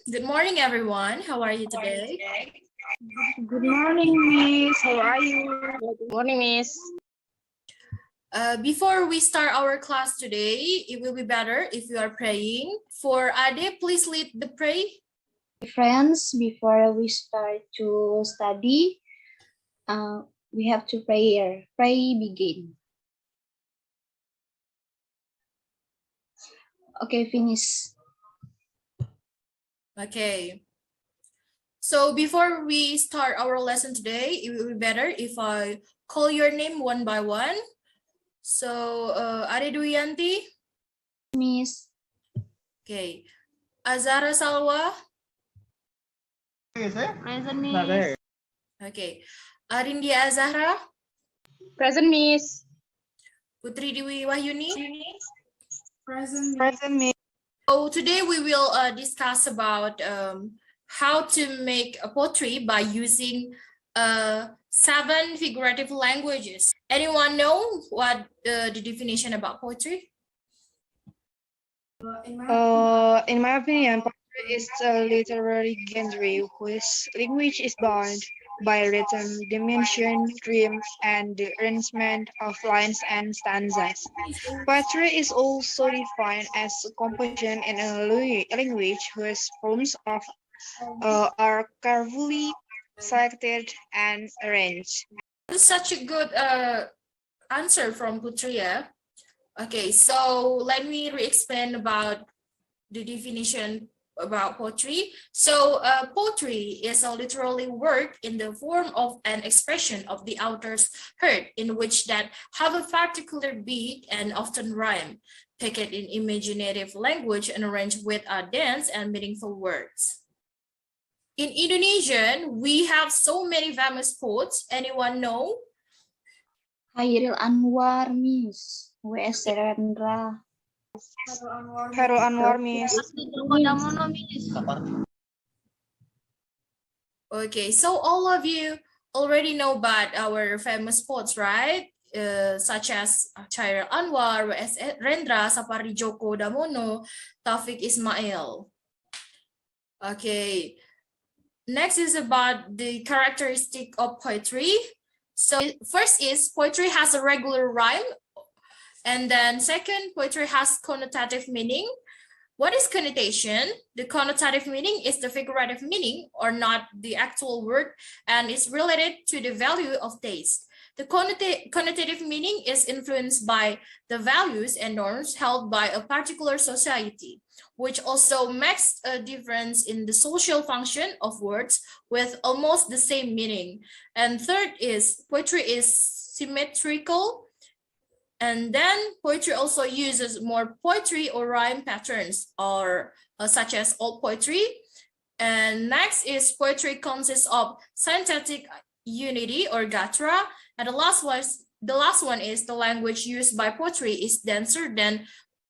Good morning, everyone. How are you today? Good morning, Miss. How are you? Good morning, Miss. Before we start our class today, it will be better if you are praying. For Ade, please lead the pray. Friends, before we start to study, we have to pray. Pray begin. Okay, finish. Okay. So before we start our lesson today, it will be better if I call your name one by one. So Ade Dwiyanti. Miss. Okay. Azhara Salwa. Present, Miss. Okay. Ariendia Azzahra. Present, Miss. Putri Dwi Wahyuni. Present, Miss. So today we will discuss about how to make a poetry by using 7 figurative languages. Anyone know what the definition about poetry? In my opinion, poetry is a literary genre whose language is bound by rhythm, dimension, rhyme, and the arrangement of lines and stanzas. Poetry is also defined as a composition in a language whose forms are carefully selected and arranged. This is such a good answer from Putri. Okay, so let me re-explain about the definition about poetry. So poetry is a literary work in the form of an expression of the author's heart in which that have a particular beat and often rhyme, picked in imaginative language and arranged with a dense and meaningful words. In Indonesian, we have so many famous poets. Anyone know? Khairil Anwar, Miss. W.S. Rendra. Hairul Anwar, Miss. Okay, so all of you already know about our famous poets, right? Such as Khairil Anwar, W.S. Rendra, Sapari Djoko Damono, Taufik Ismail. Okay, next is about the characteristic of poetry. So first is poetry has a regular rhyme. And then second, poetry has connotative meaning. What is connotation? The connotative meaning is the figurative meaning or not the actual word and is related to the value of taste. The connotative meaning is influenced by the values and norms held by a particular society, which also makes a difference in the social function of words with almost the same meaning. And third is poetry is symmetrical. And then poetry also uses more poetry or rhyme patterns or such as old poetry. And next is poetry consists of synthetic unity or gatra. And the last one is the language used by poetry is denser than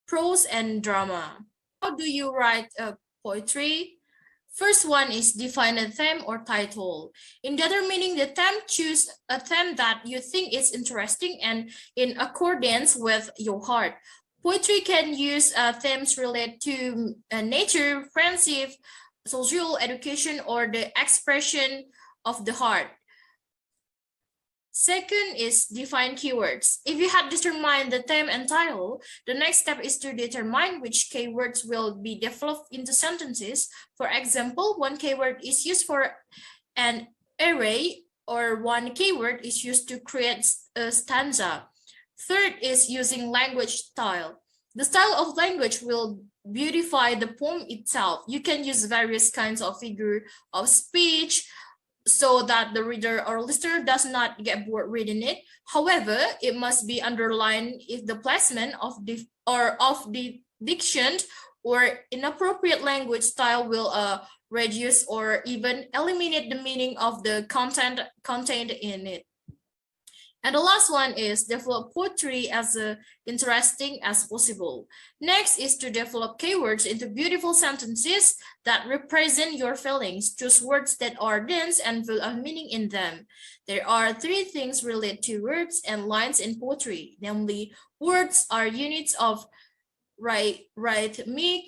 prose and drama. How do you write poetry? First one is define a theme or title. In determining the theme, choose a theme that you think is interesting and in accordance with your heart. Poetry can use themes related to nature, friendship, social education, or the expression of the heart. Second is define keywords. If you have determined the theme and title, the next step is to determine which keywords will be developed into sentences. For example, one keyword is used for an array or one keyword is used to create a stanza. Third is using language style. The style of language will beautify the poem itself. You can use various kinds of figure of speech, so that the reader or listener does not get bored reading it. However, it must be underlined if the placement of the diction or inappropriate language style will reduce or even eliminate the meaning of the content contained in it. And the last one is develop poetry as interesting as possible. Next is to develop keywords into beautiful sentences that represent your feelings. Choose words that are dense and full of meaning in them. There are 3 things related to words and lines in poetry. Namely, words are units of rhythmic,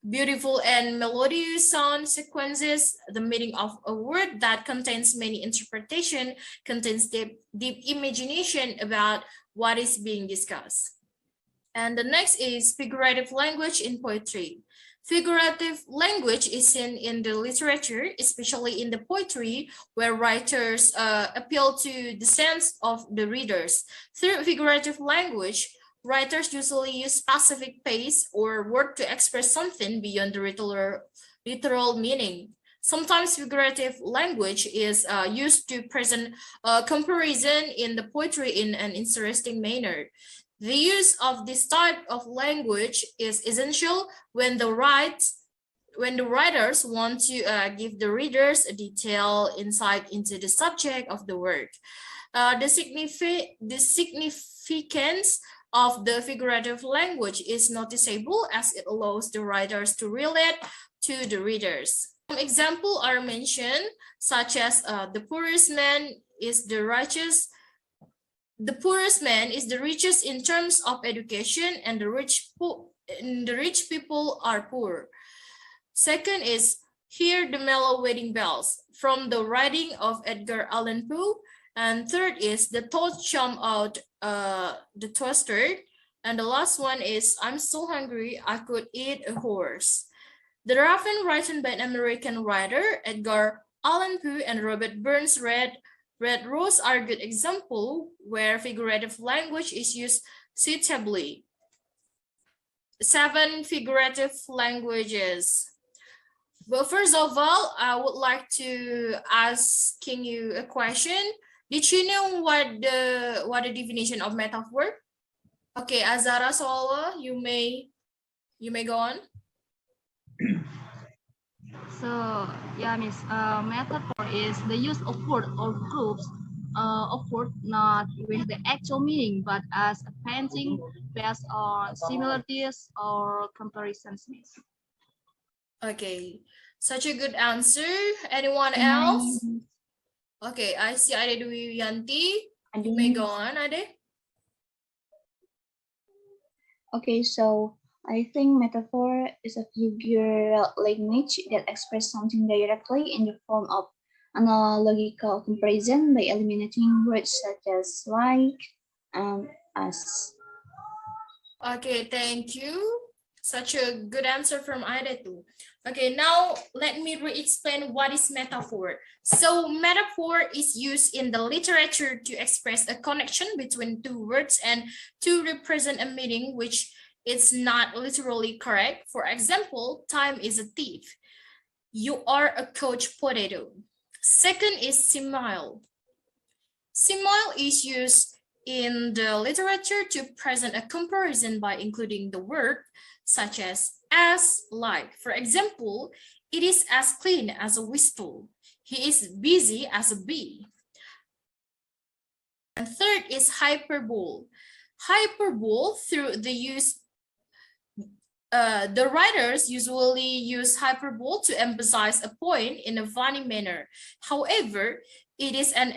Beautiful and melodious sound sequences, the meaning of a word that contains many interpretation, contains deep imagination about what is being discussed. And the next is figurative language in poetry. Figurative language is seen in the literature, especially in the poetry, where writers appeal to the sense of the readers. Through figurative language, writers usually use specific pace or word to express something beyond the literal meaning. Sometimes figurative language is used to present a comparison in the poetry in an interesting manner. The use of this type of language is essential when the writers want to give the readers a detailed insight into the subject of the work. The significance of the figurative language is noticeable as it allows the writers to relate to the readers. Some examples are mentioned, such as the poorest man is the richest. The poorest man is the richest in terms of education, and the rich people are poor. Second is Hear the Mellow Wedding Bells from the writing of Edgar Allan Poe. And third is The Thoughts Jump Out the Toaster. And the last one is I'm so hungry I could eat a horse. The Raven, written by an American writer, Edgar Allan Poe, and Robert Burns Red Rose are good examples where figurative language is used suitably. 7 figurative languages. But first of all, I would like to asking you a question. Did you know what the definition of metaphor? Okay, Azhara, Salwa, you may go on. So, yeah, Miss, metaphor is the use of words or groups of words not with the actual meaning, but as a painting based on similarities or comparisons, Miss. Okay, such a good answer. Anyone else? Okay, I see Ade Dwiyanti. You may go on, Ade. Okay, so I think metaphor is a figure language that expresses something directly in the form of analogical comparison by eliminating words such as like and as. Okay, thank you. Such a good answer from Ida too. Okay, now let me re-explain what is metaphor. So metaphor is used in the literature to express a connection between two words and to represent a meaning which is not literally correct. For example, time is a thief. You are a coach potato. Second is simile. Simile is used in the literature to present a comparison by including the word such as like. For example, it is as clean as a whistle. He is busy as a bee. And third is hyperbole. Hyperbole, through the use, the writers usually use hyperbole to emphasize a point in a funny manner. However, it is an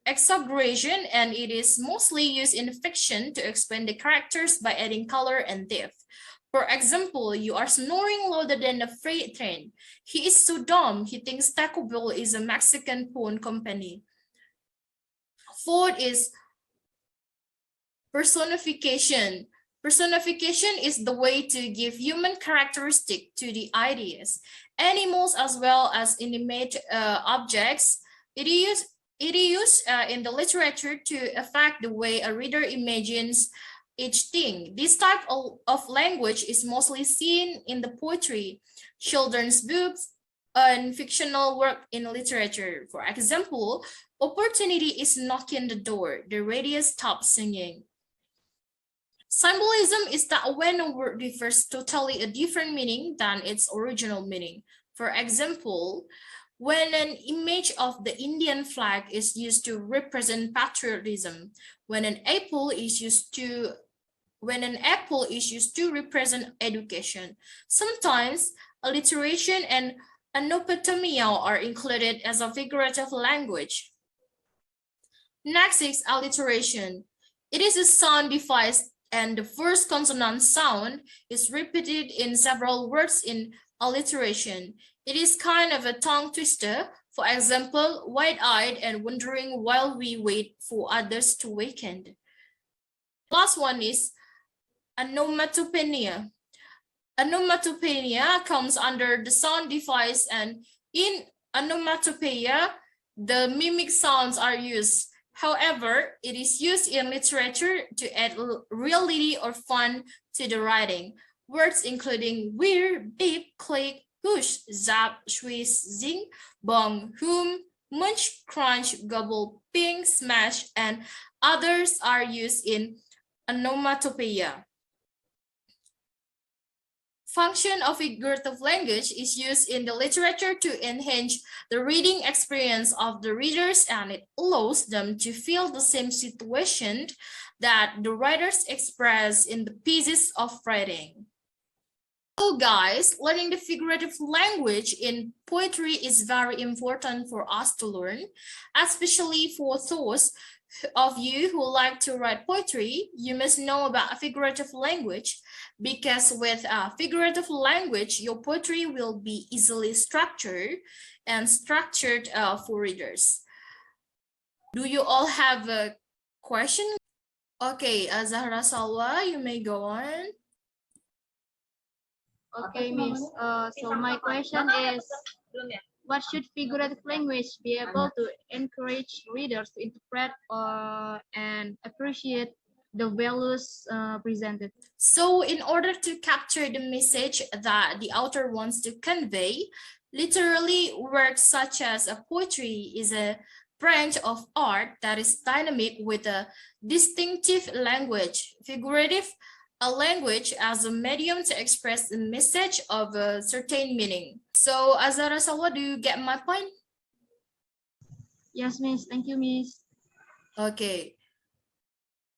exaggeration, and it is mostly used in fiction to explain the characters by adding color and depth. For example, you are snoring louder than a freight train. He is so dumb, he thinks Taco Bell is a Mexican phone company. Fourth is personification. Personification is the way to give human characteristic to the ideas. Animals as well as inanimate objects, it is used in the literature to affect the way a reader imagines each thing. This type of language is mostly seen in the poetry, children's books, and fictional work in literature. For example, opportunity is knocking the door, the radio stops singing. Symbolism is that when a word refers totally a different meaning than its original meaning. For example, when an image of the Indian flag is used to represent patriotism, when an apple is used to represent education. Sometimes alliteration and anopotomia are included as a figurative language. Next is alliteration. It is a sound device and the first consonant sound is repeated in several words in alliteration. It is kind of a tongue twister. For example, wide-eyed and wondering while we wait for others to waken. Last one is onomatopoeia. Onomatopoeia comes under the sound device, and in onomatopoeia, the mimic sounds are used. However, it is used in literature to add reality or fun to the writing. Words including whir, beep, click, push, zap, swish, zing, bong, hum, munch, crunch, gobble, ping, smash, and others are used in onomatopoeia. Function of figurative language is used in the literature to enhance the reading experience of the readers, and it allows them to feel the same situation that the writers express in the pieces of writing. So guys, learning the figurative language in poetry is very important for us to learn, especially for those of you who like to write poetry. You must know about figurative language, because with figurative language, your poetry will be easily structured for readers. Do you all have a question? Okay, Azhara, Salwa, you may go on. Okay, Miss. So my question is, what should figurative language be able to encourage readers to interpret and appreciate the values presented? So in order to capture the message that the author wants to convey, literally works such as a poetry is a branch of art that is dynamic with a distinctive language. Figurative, a language as a medium to express the message of a certain meaning. So Azhara, Salwa, do you get my point? Yes, Miss. Thank you, Miss. Okay.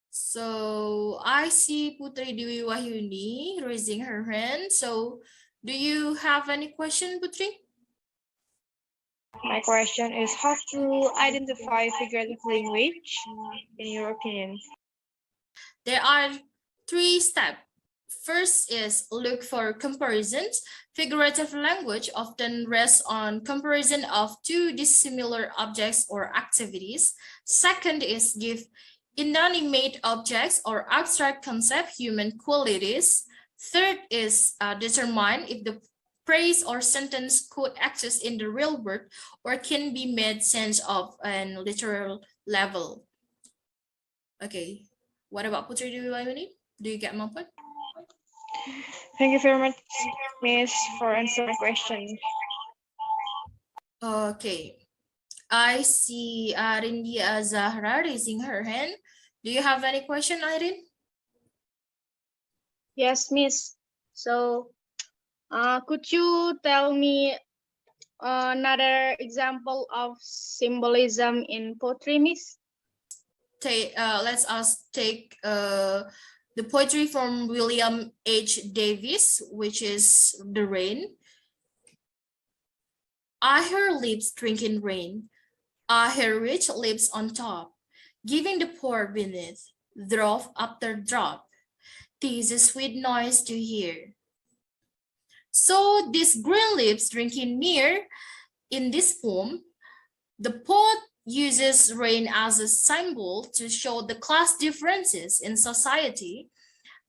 So I see Putri Dwi Wahyuni raising her hand. So do you have any question, Putri? My question is how to identify figurative language in your opinion? There are 3 steps. First is look for comparisons. Figurative language often rests on comparison of 2 dissimilar objects or activities. Second is give inanimate objects or abstract concept human qualities. Third is determine if the phrase or sentence could exist in the real world or can be made sense of an literal level. Okay, what about Putri Dwi Wahyuni? Do you get my point? Thank you very much, Miss, for answering my question. Okay, I see Ariendia Azzahra raising her hand. Do you have any question, Irene? Yes, Miss. So, could you tell me another example of symbolism in poetry, Miss? Let's take the poetry from William H. Davis, which is The Rain. I hear lips drinking rain. I hear rich lips on top, giving the poor beneath, drop after drop. Tis a sweet noise to hear. So these green lips drinking near, in this poem, the poet uses rain as a symbol to show the class differences in society.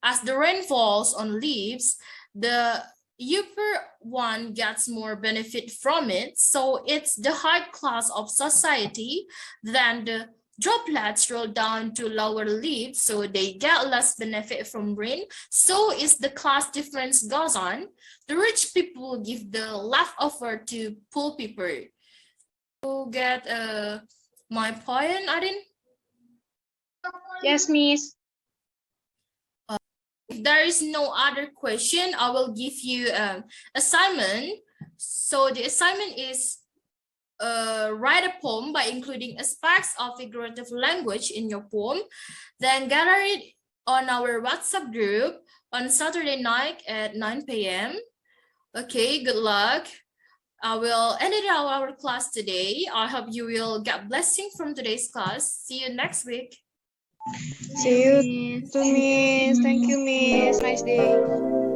As the rain falls on leaves, the upper one gets more benefit from it, so it's the high class of society. Then the droplets roll down to lower leaves, so they get less benefit from rain. So is the class difference goes on. The rich people give the leftover to poor people. You get my point, Arin? Yes, Miss. If there is no other question, I will give you assignment. So the assignment is write a poem by including aspects of figurative language in your poem, then gather it on our WhatsApp group on Saturday night at 9 p.m. Okay, good luck. I will end it our class today. I hope you will get blessing from today's class. See you next week. See you Miss. to Miss. Thank you, Miss. Nice day.